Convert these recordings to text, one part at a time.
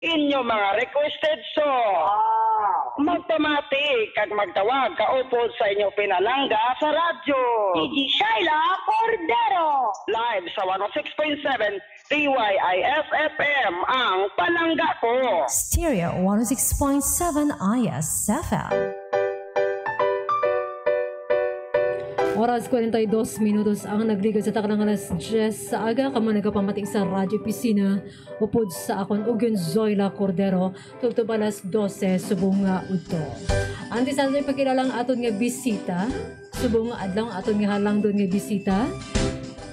inyo mga requested song. Magpamati kag magtawag kaupod sa inyo pinalangga sa radyo. DJ Shaila Cordero. Live sa 106.7 DYIS-FM ang palangga ko. Stereo 106.7 IS-FM. Oras 42 minutos ang nagligod sa taklang alas 10 sa aga kamo nagapamating sa Radyo Pisina upod sa akon Ugyon Zoila Cordero tugtog alas 12 subong nga udto. Andi sa pagkilalang aton nga bisita subong nga adlaw aton nga halang doon nga bisita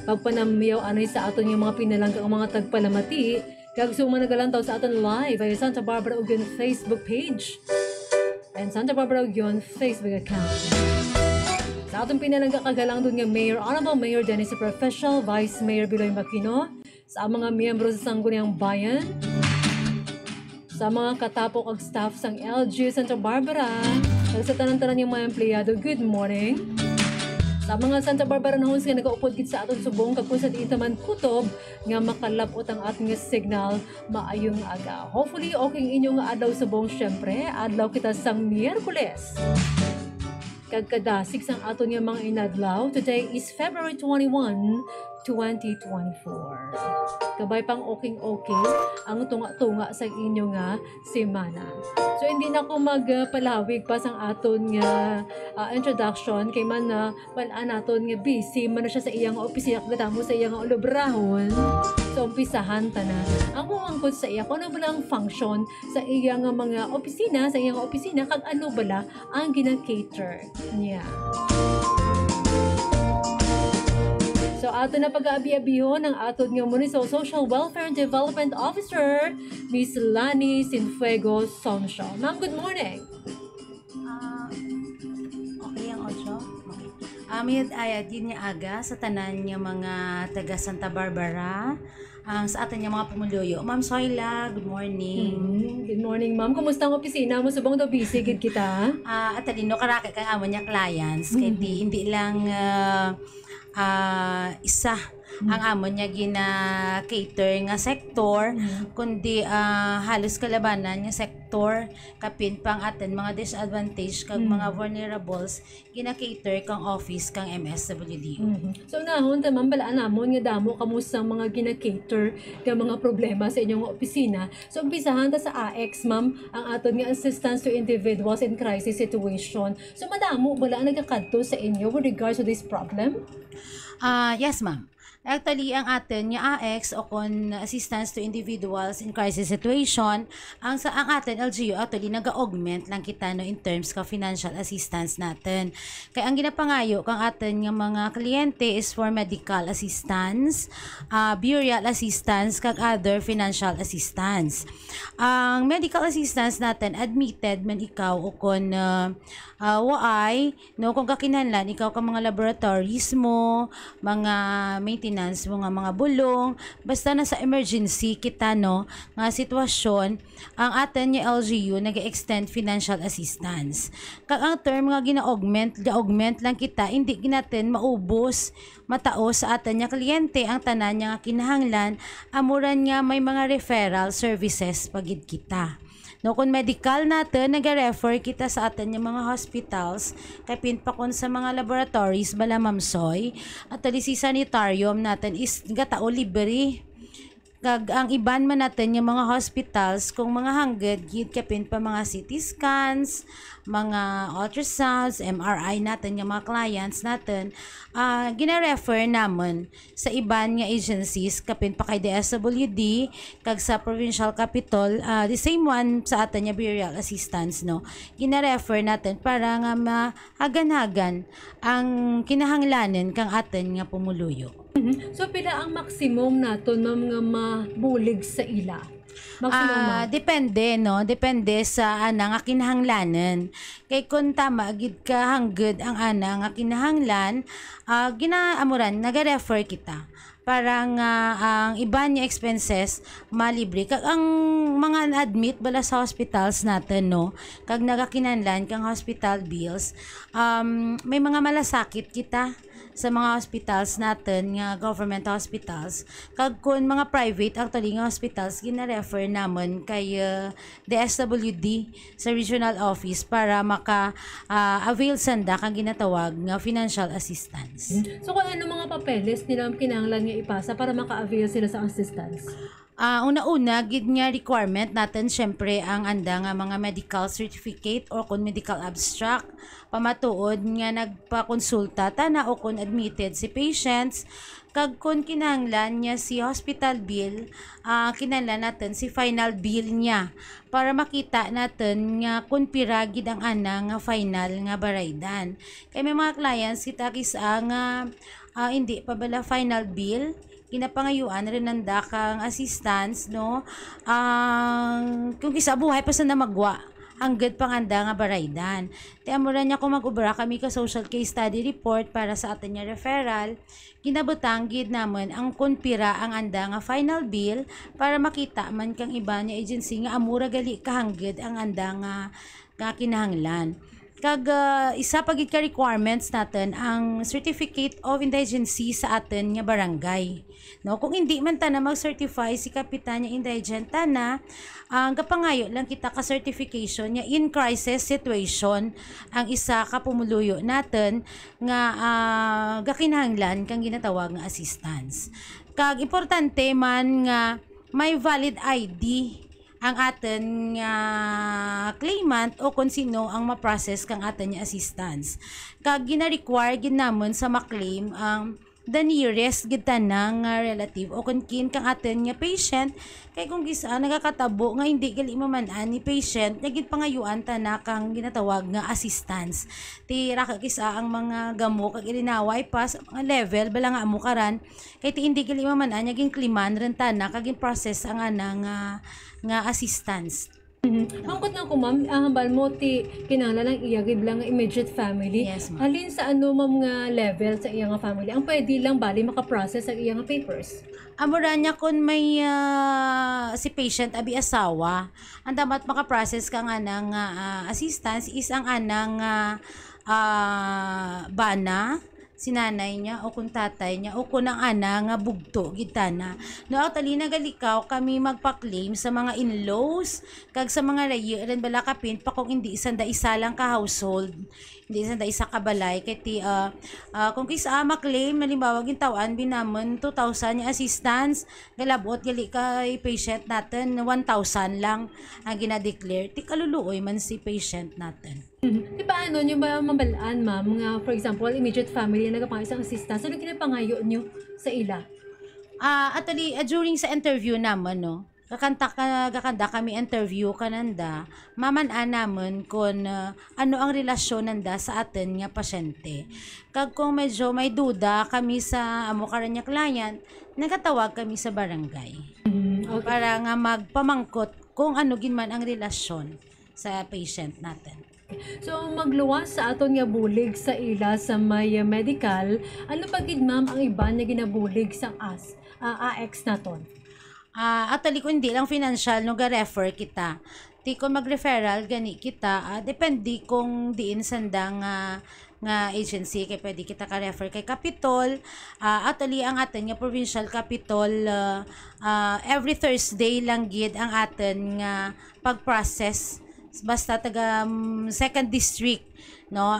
pagpanamiyaw anay sa aton nga mga pinalanggang mga tagpalamati kag sumanagalantaw sa aton live ay Santa Barbara Ugyon Facebook page and Santa Barbara Ugyon Facebook account. Sa atong pinalangga kagalang doon nga Mayor, Honorable Mayor Dennis Professional, Vice Mayor Biloy Makino, sa mga miyembro sa Sangguniang Bayan, sa mga katapok ag staff sang LG Santa Barbara, sa tanan-tanan yung mga empleyado, good morning. Sa mga Santa Barbara na nga nagaupod kit sa aton subong kag kung sa di man kutob nga makalapot ang ating signal maayong aga. Hopefully okay inyo nga adlaw subong syempre, adlaw kita sang Miyerkules. Kagkadasig sang aton nga mga inadlaw. Today is February 21, 2024. Kabay pang okay ang tunga-tunga sa inyo nga semana. So hindi na ko magpalawig pa sang aton nga introduction kay man na walaan naton nga busy man na siya sa iyang opisina katamo sa iyang ulubrahon. So umpisahan ta na. Ang mungangkot sa iya kung ano bala ang function sa iyang mga opisina, sa iyang opisina kag ano bala ang gina-cater niya. So ato na pag-aabi-abihon ng aton nga Municipal Social Welfare and Development Officer, Miss Lani Sinfuego Sonsho. Ma'am, good morning. Okay ang audio? Okay. Amid ayad yun niya aga sa tanan niya mga taga Santa Barbara. Sa atin niya mga pumuluyo. Ma'am Soyla, good morning. Good morning, ma'am. Kumusta ang opisina mo? Subong daw busy gid kita? At talino karake kang amo niya clients. Kaya hindi lang isa ang amo niya gina-cater nga sektor, kundi halos kalabanan nga sektor, kapin pang atin mga disadvantage kag mga vulnerables, gina-cater kang office kang MSWD. So nahon ta ma'am balaan namon nga damo kamusta ang mga gina-cater nga mga problema sa inyong opisina. So umpisahan ta sa AX ma'am ang aton nga assistance to individuals in crisis situation. So madamo bala nagakadto sa inyo with regards to this problem? Yes ma'am. Actually, ang atin nga AX o kon assistance to individuals in crisis situation, ang atin LGU actually naga-augment lang kita no in terms ka financial assistance natin. Kaya ang ginapangayo kang atin nga mga kliyente is for medical assistance, burial assistance kag other financial assistance. Ang medical assistance natin admitted man ikaw o kon waay no kung kakinahanglan ikaw ka mga laboratories mo, mga maintenance mo nga mga bulong, basta na sa emergency kita no nga sitwasyon, ang atin nga LGU nag-extend financial assistance. Kag ang term nga gina-augment lang kita, hindi ginatin maubos mataos sa atin nga kliyente ang tanan nga kinahanglan, amuran nga may mga referral services pagid kita. No, kung medical natin, nag-refer kita sa atin yung mga hospitals, kay pinpakon sa mga laboratories, bala mamsoy, at si sanitarium natin is gatao libre. Kag ang iban man natin yung mga hospitals, kung mga hanggad, gid kapin pa mga CT scans, mga ultrasounds, MRI natin, yung mga clients natin, gina-refer naman sa iban nga agencies, kapin pa kay DSWD, kag sa provincial capital, the same one sa atin yung burial assistance, no? Gina-refer natin para nga mahagan-hagan ang kinahanglanan kang atin nga pumuluyo. So pila ang maximum naton mga mabulig sa ila? Depende no, depende sa ana nga kinahanglanan. Kay kun tama gid ka hangged ang ana nga kinahanglan, ginaamuran naga-refer kita para nga ang iba niya expenses malibre. Kag ang mga na-admit bala sa hospitals natin, no, kag nagakinahanglan kang hospital bills, may mga malasakit kita sa mga hospitals natin nga government hospitals, kag kun mga private actually nga hospitals gina-refer namon kay DSWD sa regional office para maka avail sanda kang ginatawag nga financial assistance. So kung ano mga papeles nila kinahanglan nga ipasa para maka-avail sila sa assistance? Una-una, gid nga requirement natin syempre ang anda nga mga medical certificate or kung medical abstract, pamatuod nga nagpakonsulta na o kung admitted si patients, kag kung kinahanglan niya si hospital bill, kinahanglan natin si final bill niya para makita natin nga kung pira gid ang ana nga final nga baraydan. Kay may mga clients kita kisa nga hindi pa bala final bill, kinapangayuan rin nanda kang assistance, no, kung kisa buhay pa sa namagwa anggad panganda nga baraydan. Tiamuran niya kung mag-ubra kami ka social case study report para sa atin niya referral, kinabutang gid namon ang kunpira ang anda nga final bill para makita man kang iba niya agency nga amura gali kahanggad ang anda nga kinahanglan. Kag isa pa gid ka requirements natin ang certificate of indigency sa atin nga barangay, no, kung hindi man ta na mag-certify si kapitan nga indigent na ang kapangayo lang kita ka certification nya in crisis situation ang isa ka pumuluyo natin nga gakinahanglan kang ginatawag nga assistance. Kag importante man nga may valid ID ang atin nga claimant o kung sino ang ma-process kang atin nga assistance. Kag gina-require gid namon sa ma-claim ang the nearest gid tanang relative o kung kin kang atin nga patient, kay kung gisa nagakatabo nga hindi gali maman-an ni patient gid pangayuan ta na kang ginatawag nga assistance. Tira ka kisa ang mga gamo kag ilinaway pa sa mga level bala nga amo karan kay ti hindi gali maman-an gin kliman ren ta na kag process ang ana nga assistance. Hangkot na ko ma'am, hambal mo ti kinahanglan ng iyagid lang nga immediate family. Yes, ma'am. Halin sa ano ma'am nga level sa iyang nga family ang pwede lang bali maka-process ang iyang nga papers? Amura niya kung may si patient abi asawa, ang dapat maka-process ka nga ng assistance is ang anang bana, si nanay niya o kung tatay niya o kung ang ana nga bugto gitana. No actually nagalikaw kami magpa-claim sa mga in-laws kag sa mga layi ren bala kapin pa kung hindi isanda isa lang ka household, hindi isanda isa ka balay kay ti kung kisa ma-claim halimbawa gintawan binamon 2,000 yung assistance galabot gali kay patient natin 1,000 lang ang gina-declare ti kaluluoy man si patient natin. Di ba ano nyo ba mabalaan ma'am nga for example immediate family na nagapangay isang assistance, ano kinapangayo nyo sa ila? Actually during sa interview naman, no, gakanda kami interview kananda maman-an namon kung ano ang relasyon nanda sa atin nga pasyente. Kag kung medyo may duda kami sa amo karan nga client, nagatawag kami sa barangay. Okay. Para nga magpamangkot kung ano ginman ang relasyon sa patient natin. So magluwas sa aton nga bulig sa ila sa may medical, ano pa gid ma'am ang iba nga ginabulig sa AX naton? Actually kung hindi lang financial no ga-refer kita. Ti kung mag-referral gani kita, depende kung diin sandang nga agency kay pwede kita ka-refer kay Capitol. Actually ang atin nga provincial Capitol every Thursday lang gid ang atin nga pag-process basta taga second district, no,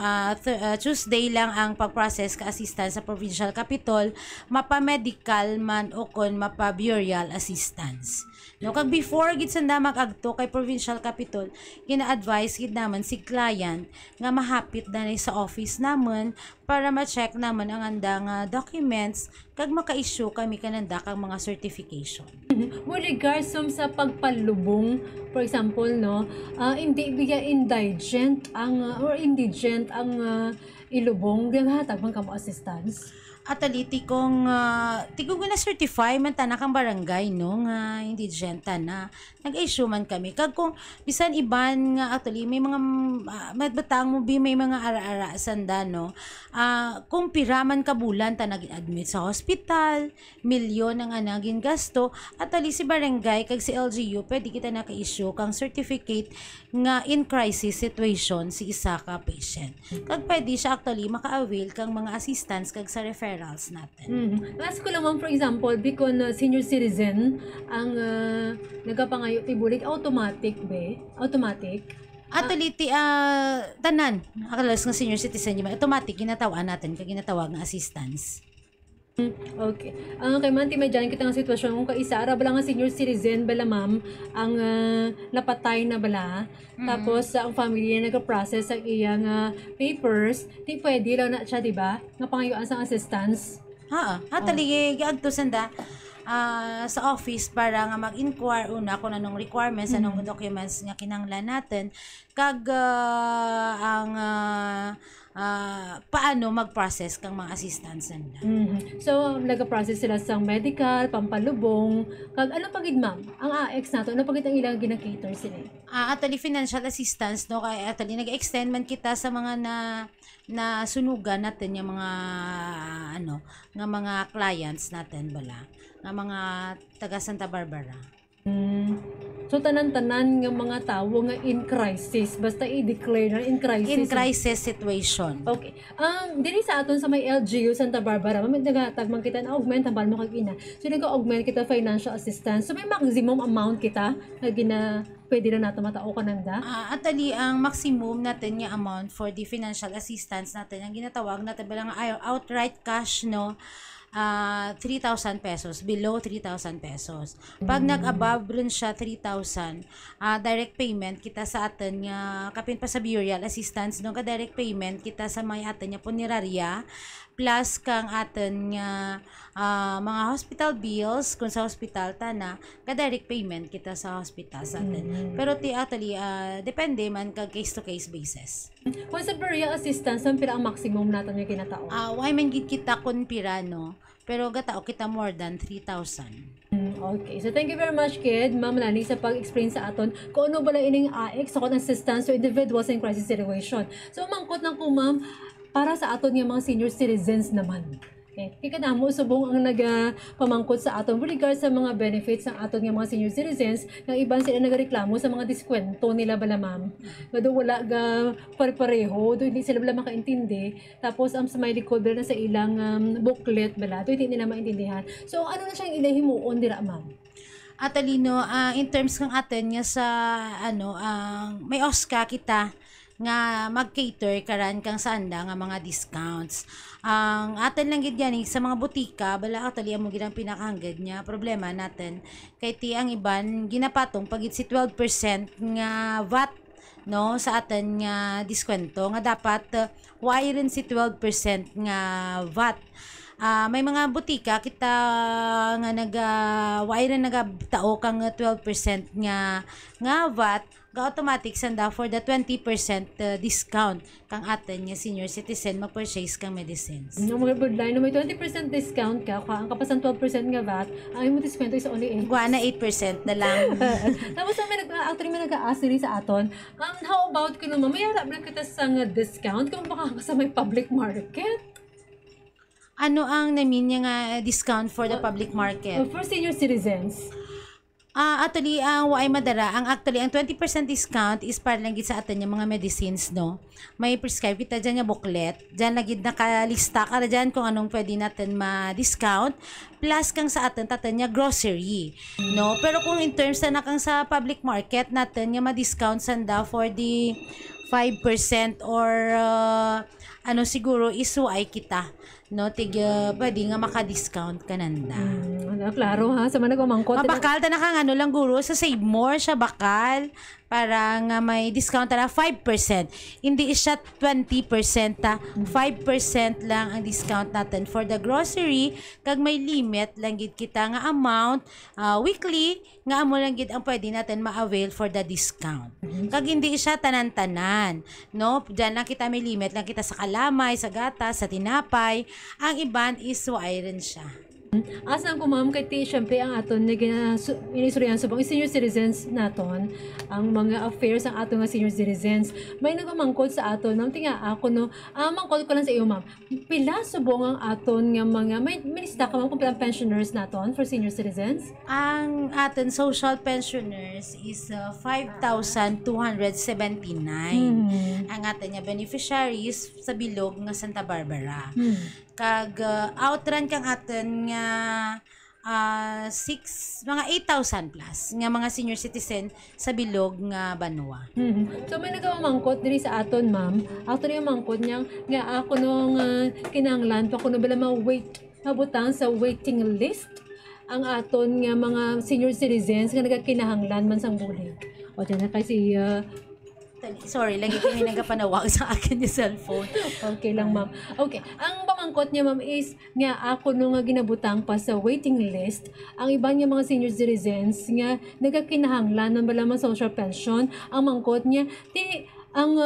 Tuesday lang ang pag-process ka assistance sa provincial Capitol, mapa-medical man o kon mapa-burial assistance. No, kag before gid sanda mag-agto kay provincial Capitol, gina-advise gid naman si client nga mahapit na sa office namon para ma-check naman ang andang documents kag maka-issue kami kananda kang mga certification. With regards sa pagpalubong, for example, no, hindi biya indigent ang or indigent ang ilubong, hatag man kamo assistance? Ataliti kong tigong na certify man tanakang barangay no nga indigent na nag-issue man kami kag kung bisan iban nga actually may mga matbatang mo may mga ara-ara sanda no kung piraman ka bulan ta nag-admit sa hospital milyon ang anagin gasto atali si barangay kag si LGU pwede kita naka-issue kang certificate nga in crisis situation si isa ka patient kag pwede siya actually maka-avail kang mga assistance kag sa referrals natin. Last ko lang ma'am, for example, bikon senior citizen ang nagapangayo tibulig automatic be? Automatic? Atuliti tanan akalas nga senior citizen di ba automatic ginatawag natin kag ginatawag nga assistance. Okay. Ang kay man medyan kita nga sitwasyon kung kaisa ara bala nga senior citizen bala ma'am ang napatay na bala tapos ang family naga-process ang iyang papers di pwede lang na siya di ba nga pangayuan sang assistance. Atali giadto sanda sa office para nga mag-inquire una kung anong requirements, anong documents nga kinahanglan natin kag ang paano mag-process kang mga assistance nila. So, nag-process sila sa medical, pampalubong, kag ano pagid ma'am? Ang AX nato, ano pagid ang ilang gina-cater sila? Atali financial assistance no kay atali nag-extend man kita sa mga na sunugan natin yung mga nga mga clients natin bala nga mga taga Santa Barbara. So tanan-tanan nga mga tawo nga in crisis basta i-declare na in crisis Situation. Okay. Diri sa aton sa may LGU Santa Barbara, may nagatagman kita na augment ang mo kag ina. So nag-augment kita financial assistance. So may maximum amount kita na pwede na nato matao kananda. Atali ang maximum natin nga amount for the financial assistance natin ang ginatawag natin bilang outright cash no 3,000 pesos, below 3,000 pesos. Pag nag-above rin siya 3,000, direct payment kita sa atin nga kapin pa sa burial assistance no ka direct payment kita sa may atin nga punerarya plus kang atin nga mga hospital bills kung sa hospital tana ka direct payment kita sa hospital sa atin. Pero actually depende man kag case to case basis. Kung sa burial assistance ang pila ang maximum natin nga kinatao? Why man gid kita kun pira no? Pero gatao kita more than 3,000. Okay. So, thank you very much, Kid, Ma'am Lani, sa pag-explain sa aton kung ano ba lang ining AX sa assistance to individuals in crisis situation. So, mangkot lang ko, Ma'am, para sa aton yung mga senior citizens naman. Okay. Kaya na mo, subong ang nagpamangkot sa aton with regards sa mga benefits ng aton yung mga senior citizens na iban sila nagreklamo sa mga diskwento nila bala ma'am. Nga doon wala ga pare-pareho, doon hindi sila bala makaintindi. Tapos sa may likod bala na sa ilang booklet bala, doon hindi nila maintindihan. So ano na siyang ilahimuon dira ma'am? Atalino, in terms ng atin nga sa may OSCA kita nga mag-cater karan kang sanda nga mga discounts. Ang atin lang gid yan sa mga butika bala actually mo gid ang pinakahanggad niya problema natin kay ti ang iban ginapatong pagit si 12% nga VAT no sa atin nga diskwento nga dapat why rin si 12% nga VAT. May mga butika kita nga why rin nagatao kang 12% nga VAT ga automatic sanda for the 20% discount kang atin nga senior citizen mag-purchase kang medicines. No, mga budline, no, may 20% discount ka, ang kapasan 12% nga VAT, ang mo diskwento is only 8%. Guana 8% na lang. Tapos actually may nag-a-ask sa aton, how about kung may harap na kita sa discount kung baka sa may public market? Ano ang namin niya nga discount for the public market? For senior citizens. Actually, ang madara, ang 20% discount is para lang gid sa atin yung mga medicines, no? May prescribe kita dyan nga booklet. Dyan lagi nakalista ka dyan kung anong pwede natin ma-discount. Plus kang sa atin niya grocery, no? Pero kung in terms na kang sa public market natin nga ma-discount sanda for the 5% or siguro isuay kita. No, pwede nga maka-discount ka nanda. Klaro ha, sa mga nagmamangkot. Mabakal ta na kang lang guro, sa Save More siya bakal. para nga may discount na 5%. Hindi siya 20%, 5% lang ang discount natin for the grocery. Kag may limit lang gid kita nga amount weekly nga amo lang gid ang pwede natin ma-avail for the discount. Kag hindi siya tanan-tanan, no? Diyan lang kita may limit lang kita sa kalamay, sa gatas, sa tinapay. Ang iban is rin siya. Asan ko ma'am kay ti syempre ang aton na inisuryan subong senior citizens naton ang mga affairs ang aton nga senior citizens may nagamangkod sa aton nang tinga ako no mangkod ko lang sa iyo ma'am pila subong ang aton nga mga may lista ka ma'am kung pila pensioners naton for senior citizens. Ang aton social pensioners is 5,279. Ang aton nga beneficiaries sa bilog nga Santa Barbara. Kag outrun kang aton nga mga 8,000 plus nga mga senior citizen sa bilog nga Banwa. So may nagamangkot diri sa aton ma'am. Actually yung mangkot niya nga ako nung kinahanglan pa kuno bala ma-wait mabutang sa waiting list ang aton nga mga senior citizens nga nagakinahanglan man sang bulig. O dyan na kasi Sorry, lagi kami nagapanawag sa akin yung cellphone. okay lang ma'am. Okay, ang pamangkot niya ma'am is nga ako nung ginabutang pa sa waiting list ang iba niya mga senior citizens nga nagakinahanglan ng bala mga social pension ang mangkot niya ang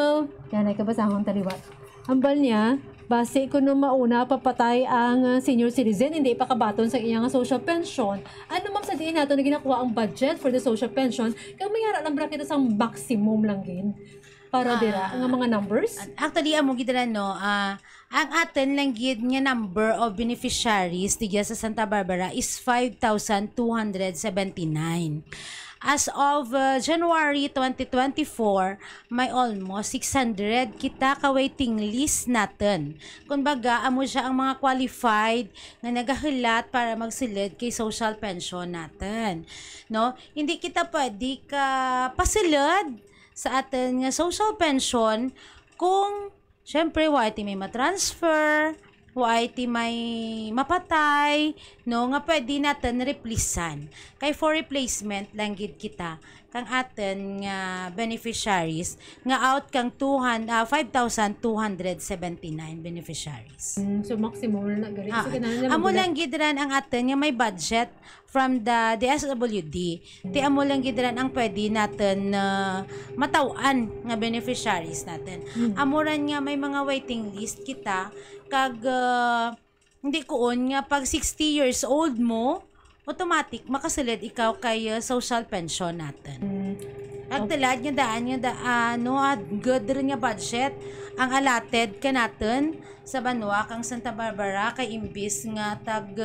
yan ay kabasahon taliwat hambal niya base ko nung mauna papatay ang senior citizen, hindi pa kabaton sa iyang social pension. Ano ma'am sa diin nato na ginakuha ang budget for the social pension, kaya may ara lang kita sa maximum lang gin para dira ang mga numbers? Actually, amo gidra no, ang atin lang gid nga number of beneficiaries diya sa Santa Barbara is 5,279. As of January 2024, may almost 600 kita ka-waiting list natin. Kumbaga, amo siya ang mga qualified na nagahilat para magsilid kay social pension natin. No? Hindi kita pwede ka pasilid sa atin nga social pension kung syempre YT may matransfer, YT may mapatay, no, nga pwede natin replacean. Kay for replacement lang gid kita kang atin nga beneficiaries nga out kang 5,279 beneficiaries. So maximum na galit. So, amo lang gid ran ang atin nga may budget from the DSWD. Ti amo lang gid ran ang pwede natin matawan nga beneficiaries natin. Amo ran nga may mga waiting list kita kag hindi koon nga pag 60 years old mo automatic makasulod ikaw kay social pension natin. Agdalad nga daan good rin nga budget ang allotted ka natin sa Banwa kang Santa Barbara kay imbis nga tag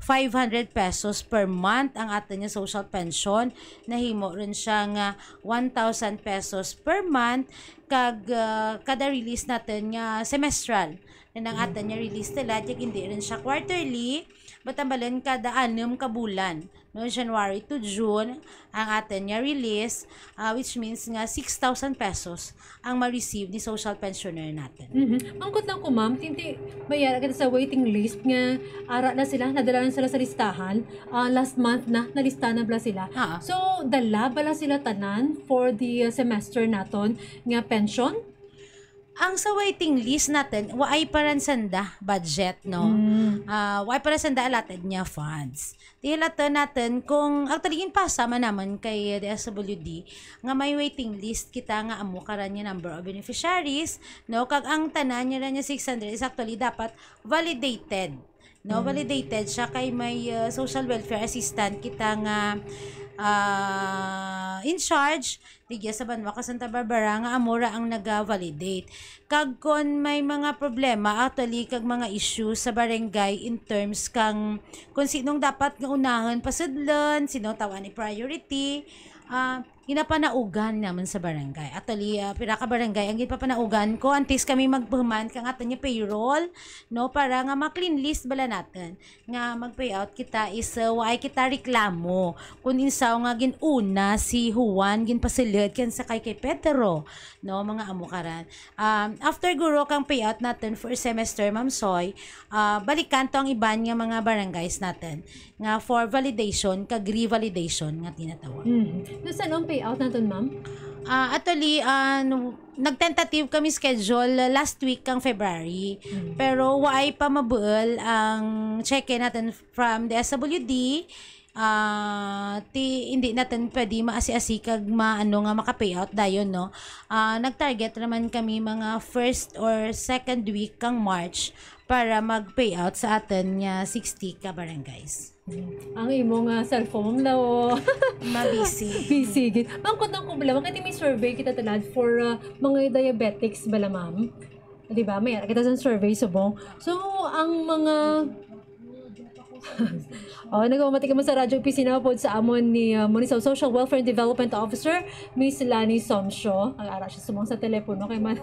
500 pesos per month ang atin nga social pension, nahimo rin siya nga 1,000 pesos per month kag kada release natin nga semestral na ang atin nga release nila hindi rin siya quarterly batambalan kada 6 ka bulan no January to June ang atin nga release which means nga 6,000 pesos ang ma-receive ni social pensioner natin. Mangkot lang ko ma'am, tinti bayar kita sa waiting list nga ara na sila, nadala na sila sa listahan last month na nalista na bala sila. So dala bala sila tanan for the semester naton nga pension? Ang sa waiting list natin, waay paran sanda budget, no? Waay paran sanda allotted niya funds. Tihilatan natin kung, actually, pasama naman kay DSWD, nga may waiting list kita nga amo karan niya number of beneficiaries, no? Kag ang tanan niya niya 600 is actually dapat validated. No, validated siya kay may social welfare assistant kita nga in charge digya sa Banwa ka Santa Barbara nga amora ang naga-validate. Kag kon may mga problema actually kag mga issue sa barangay in terms kang kung sinong dapat nga unahan pasudlon, sino tawan ni priority, ginapanaugan naman sa barangay. Actually, piraka barangay ang ginapanaugan ko antes kami magpahuman kang aton niya payroll, no, para nga ma-clean list bala natin. Nga mag-payout kita is why kita reklamo. Kung insaw nga ginuna si Juan ginpasilid kan sa kay Pedro, no, mga amukaran. After guro kang payout natin for semester, Ma'am Soy, balikan to ang iban nga mga barangays natin nga for validation kag revalidation nga tinatawag. Nasaan payout natin, ma'am? Actually, nagtentative kami schedule last week kang February. Pero why pa mabuol ang check-in natin from the SWD. Hindi natin pwede maasi-asi kag nga maka-payout dayon, no. Nag-target naman kami mga first or second week kang March para mag-payout sa atin nga 60 ka barangays. Ang imong cellphone lao. Mabisi. Busy gid. Mangkot nang ko bala, makita may survey kita talad for mga diabetics bala, ma'am. Di ba? May kita sa survey subong. So, ang mga nagmamatik mo sa radyo opisina po sa amon ni Municipal Social Welfare and Development Officer Miss Lani Somsyo. Ang ara siya sumong sa telepono kay man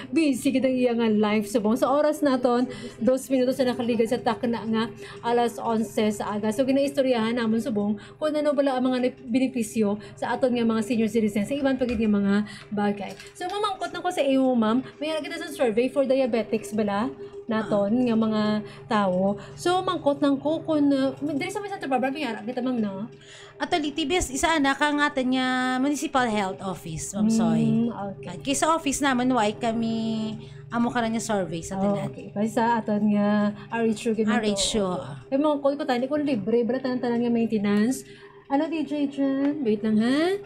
busy kitang iya nga live subong sa oras naton 2 minutos na nakaligad sa takna nga alas 11 sa aga. So ginaistoryahan namon subong kung ano bala ang mga benepisyo sa aton nga mga senior citizens sa iban pagid nga mga bagay. So mamangkot na ko sa iyo, ma'am, may kita sa survey for diabetics bala naton nga mga tao. So mangkot nang ko kung diri sa may Santa Barbara pinara kita, ma'am, no? Actually, TBS, isa na ka nga niya Municipal Health Office, Ma'am Soy. Okay. Kaya sa office naman, why kami amo ka niya survey sa tinan. Okay. Kasi sa aton nga RH ganito. RH. Kaya mga call ko tayo, kung libre, bala tanan nga maintenance. Ano, DJ Jan? Wait lang, ha?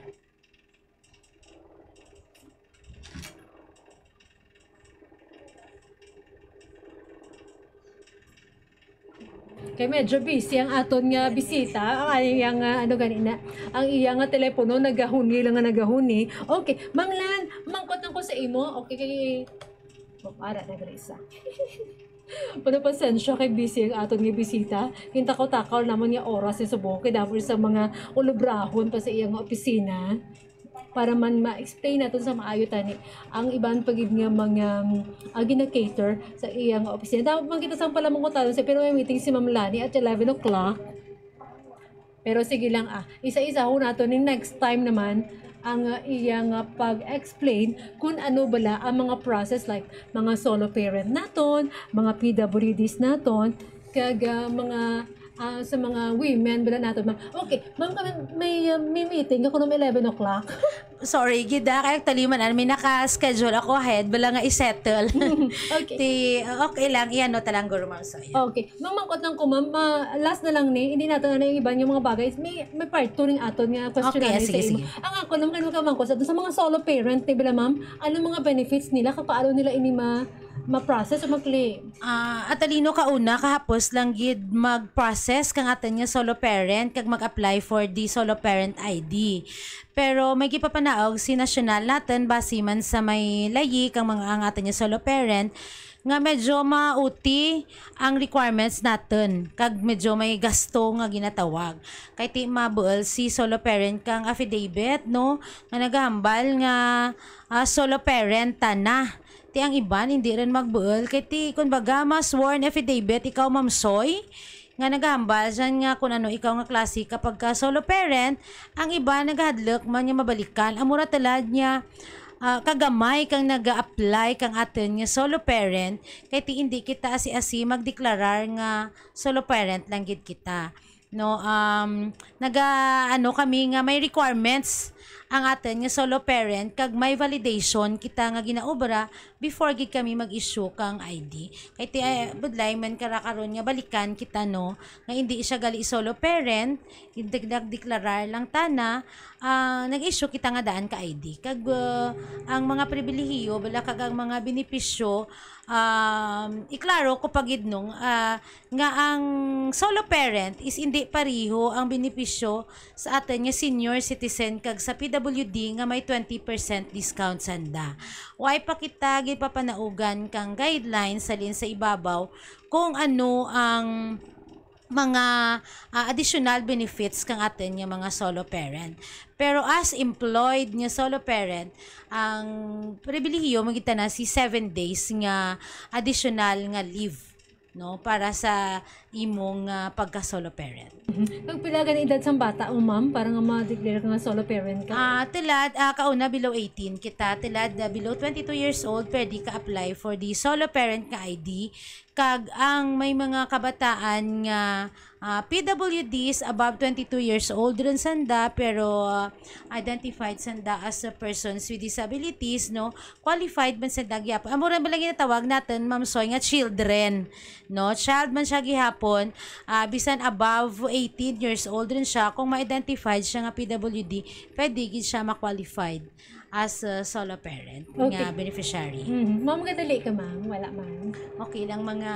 Kay medyo busy ang aton nga bisita, ang iyang ganina, ang iyang nga telepono nagahuni lang nga nagahuni. Okay, Manglan, mangkot nang ko sa imo. Okay kay para na gresa. Pasensya kay busy ang aton nga bisita. Kinta ko takaw naman nga oras sa subong kay dapur sa mga ulubrahon pa sa iyang opisina para man ma-explain natin sa maayo tani ang ibang pagid nga mga gina-cater sa iyang opisina. Dapat man kita sang pala mong talon sa pero may meeting si Ma'am Lani at 11 o'clock. Pero sige lang isa-isa ho nato ni next time naman ang iyang pag-explain kung ano bala ang mga process like mga solo parent naton, mga PWDs naton, kag mga sa mga women bala nato, ma'am. Okay, ma'am, may meeting ako ng 11 o'clock. Sorry, gida kay taliman may naka-schedule ako ahead bala nga i-settle. Okay. Okay lang, iyan no talang guro, Ma'am Soy. Okay. Mangmangkot lang ko, ma'am. Last na lang ni, hindi natin na yung iba yung mga bagay. May part 2 ring aton nga question Okay, namin sige, sa imo. sige. Ang ako naman kanil ka mangkot sa mga solo parent, di ba, ma'am? Ano mga benefits nila kapaano nila ini ma-process o mag-claim? Atalino ka una, kahapos lang gid mag-process kang atin nga solo parent kag mag-apply for the solo parent ID. Pero may gipapanaog si nasyonal natin base man sa may layi kang mga ang atin nga solo parent nga medyo mauti ang requirements natin kag medyo may gasto nga ginatawag kay ti mabuol si solo parent kang affidavit, no, nga nagahambal nga solo parent na ti ang iban hindi rin magbuol kay ti kumbaga sworn affidavit ikaw, Ma'am Soy, nga nagahambal dyan nga kung ano ikaw nga klase kapag ka solo parent, ang iba naghadlok man nga mabalikan amura talad niya kagamay kang nag-apply kang atin nga solo parent kay ti hindi kita asi-asi magdeklarar nga solo parent lang gid kita, no. Kami nga may requirements ang atin nga solo parent kag may validation kita nga ginaobra before gid kami mag-issue kang ID. Kay ti budlay man karakaron nga balikan kita, no, nga hindi siya gali solo parent, deklarar lang tana, nag-issue kita nga daan ka ID. Kag ang mga pribilehiyo bala kag ang mga benepisyo iklaro ko pagid nung nga ang solo parent is hindi pariho ang benepisyo sa atin nga senior citizen kag sa PWD nga may 20% discount sanda. Why pa kita gipapanaugan kang guidelines salin sa ibabaw kung ano ang mga additional benefits kang atin nga mga solo parent. Pero as employed nga solo parent, ang pribilehiyo magita na si 7 days nga additional nga leave, no, para sa imong pagka solo parent. Kag pila gani edad sang bata o, ma'am, para nga ma-declare ka nga solo parent ka? Tilad kauna below 18 kita, tilad below 22 years old pwede ka apply for the solo parent ka ID kag ang may mga kabataan nga PWDs above 22 years old rin sanda pero identified sanda as persons with disabilities, no, qualified man sanda gyapon. Amo ra lang ginatawag natin, Ma'am Soy, nga children, no, child man siya gihapon, bisan above 18 years old rin siya, kung ma-identified siya nga PWD, pwede gid siya ma-qualified as a solo parent nga beneficiary. Ma'am, kadali ka, ma'am. Wala, ma'am. Okay lang, mga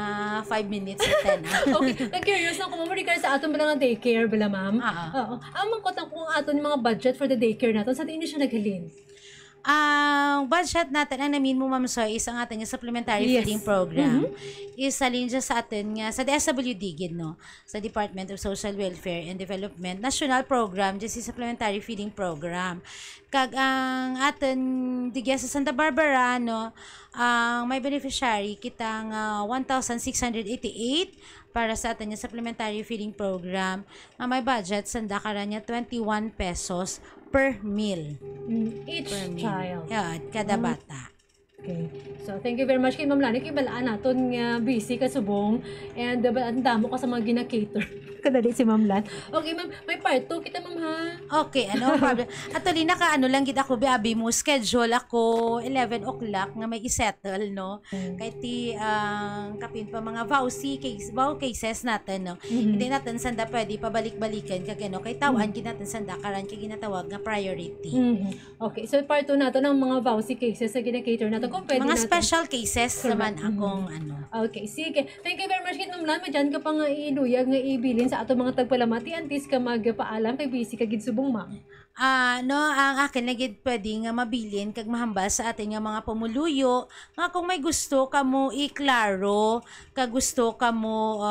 5 minutes at 10. Okay. Nag-curious lang kung regard sa aton ba nga daycare bala, ma'am? Oo. Ang mangkot ang kung aton mga budget for the daycare natin, sa tiin siya naghalin? Ang budget natin, ang namin mo, Ma'am Soy, is ang ating supplementary feeding program. Isalin dyan sa atin nga, sa DSWD, no? Sa Department of Social Welfare and Development, national program, dyan si supplementary feeding program. Kag ang atin, digya sa Santa Barbara, no? Ang may beneficiary, kitang 1,688 para sa atin yung supplementary feeding program. May budget, sanda ka niya 21 pesos per meal. Each Per meal. child. Yeah, kada bata. Okay. So, thank you very much kay Ma'am Lani. Kay balaan naton nga busy ka subong and ang damo ka sa mga gina-cater. Kadali si Ma'am Lan. Okay, ma'am. May part 2 kita, ma'am, ha? Okay, ano problem? Actually, lang gid ako biabi mo schedule ako 11 o'clock nga may isettle, no? Kay ti kapin pa mga vow cases natin, no? Hindi natin sanda pwede pabalik-balikan kag ano, kay tawan gid natin sanda karan kay ginatawag nga priority. Okay, so part 2 nato ng mga vowsy cases sa gina-cater nato. Kung pwede Mga natin. special cases naman akong ano. Okay, sige. Thank you very much, Kit Ma'am Lan. Madyan ka pa nga iluyag nga ibilin sa ato mga tagpalamati. Antis ka magpaalam kay busy ka gid subong, ma'am. No, ang akin na gid pwede nga mabilin kag mahambal sa atin nga mga pumuluyo nga kung may gusto ka mo iklaro, kag gusto ka mo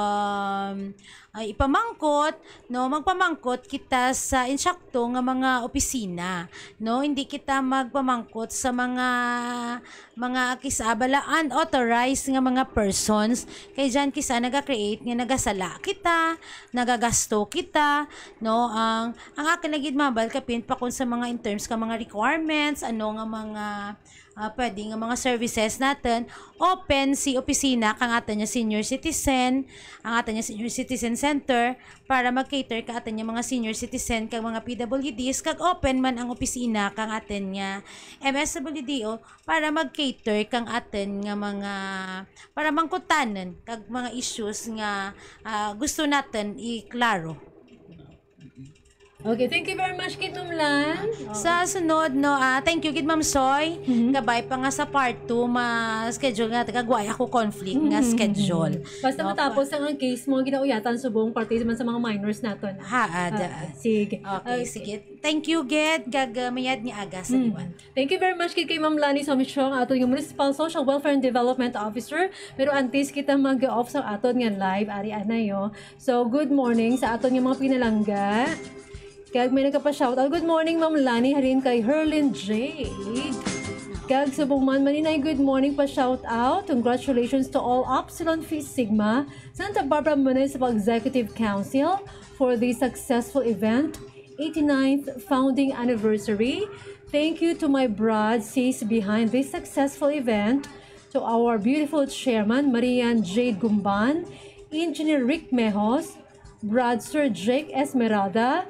ipamangkot, no, magpamangkot kita sa insakto nga mga opisina, no, hindi kita magpamangkot sa mga kisabala unauthorized nga mga persons, kay dyan kisa naga-create nga nagasala kita, nagagasto kita, no, ang akin na gid mabal kapin pa kung sa mga in terms ka mga requirements, ano nga mga pwede nga mga services natin, open si opisina kang atin niya senior citizen, ang atin niya senior citizen center, para mag-cater ka atin niya mga senior citizen kag mga PWDs, kag open man ang opisina kang atin niya MSWDO para mag-cater kang atin nga mga, para mangkutanan kag mga issues nga gusto natin iklaro. Okay, thank you very much, Kit Ma'am Lan. Sa sunod, no, thank you, Kid Ma'am Soy. Kabay pa nga sa part 2, ma-schedule nga, kagway ako conflict nga schedule. Basta no, matapos ang case mo, ginauyatan subong parte man sa mga minors naton. Sige. Okay, sige. Thank you, Ged. Gagamayad ni Aga sa diwan. Thank you very much kay Ma'am Lani Somichong, aton nga Municipal Social Welfare and Development Officer. Pero antes kita mag-off sa aton nga live, ari anayo. So, good morning sa aton nga mga pinalangga. Kag may nagpa-shoutout. Good morning, Ma'am Lani. Harin kay Herlin Jade. Kag subong man maninay, good morning pa shoutout. Congratulations to all Upsilon Phi Sigma Santa Barbara Municipal Executive Council for the successful event, 89th founding anniversary. Thank you to my broad sis behind this successful event, to our beautiful chairman, Marian Jade Gumban, Engineer Rick Mejos, Brad Sir Jake Esmeralda,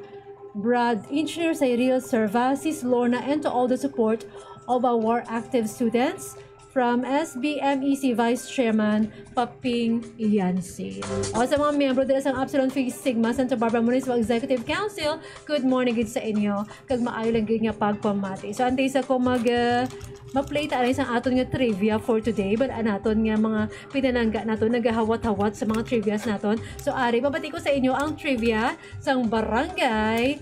Brad Engineer Cyril Servasis Lorna, and to all the support of our active students from SBMEC Vice Chairman Paping Yancy. O sa mga miyembro dito sa Upsilon Phi Sigma Santa Barbara Municipal Executive Council, good morning gid sa inyo. Kag maayo lang gid nga pagpamati. So antay sa ko ma-play ta sa aton nga trivia for today, but anaton nga mga pinanangga naton nagahawat-hawat sa mga trivias naton. So ari babati ko sa inyo ang trivia sang barangay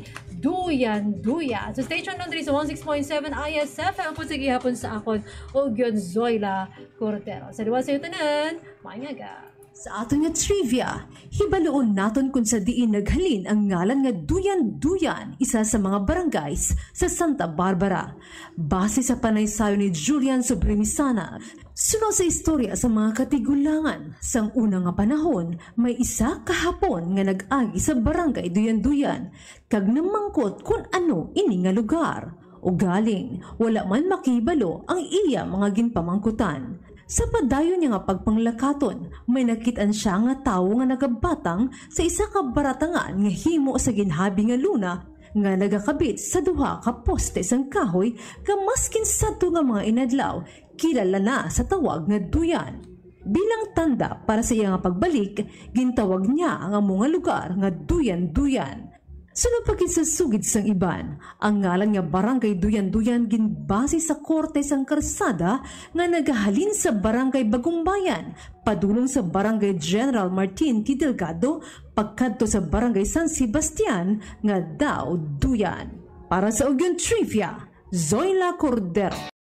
Duyan. So stay tuned on 106.7 ISFM po sa gihapon sa akon Ugyon Zoila Cordero. Sa diwa sa iyo tanan, maanyaga. Sa aton nga trivia, hibaloon naton kung sa diin naghalin ang ngalan nga Duyan, isa sa mga barangays sa Santa Barbara. Base sa panaysayo ni Julian Sobrimisana, sunod sa istorya sa mga katigulangan, sang unang nga panahon, may isa kahapon nga nag-agi sa barangay Duyan, kag namangkot kung ano ini nga lugar. O galing, wala man makibalo ang iya mga ginpamangkutan. Sa padayon niya nga pagpanglakaton, may nakitaan siya nga tawo nga nagabatang sa isa ka baratangan nga himo sa ginhabi nga luna nga nagakabit sa duha ka poste sang kahoy nga maskin sadto nga mga inadlaw kilala na sa tawag nga duyan. Bilang tanda para sa iya nga pagbalik, gintawag niya ang mga lugar nga duyan-duyan. Sunod pa sa sugid sang iban, ang ngalan nga Barangay Duyan-Duyan ginbase sa korte sang karsada nga nagahalin sa Barangay Bagong Bayan, padulong sa Barangay General Martin T. Delgado, pagkadto sa Barangay San Sebastian nga daw Duyan. Para sa Ugyon Trivia, Zoila Cordero.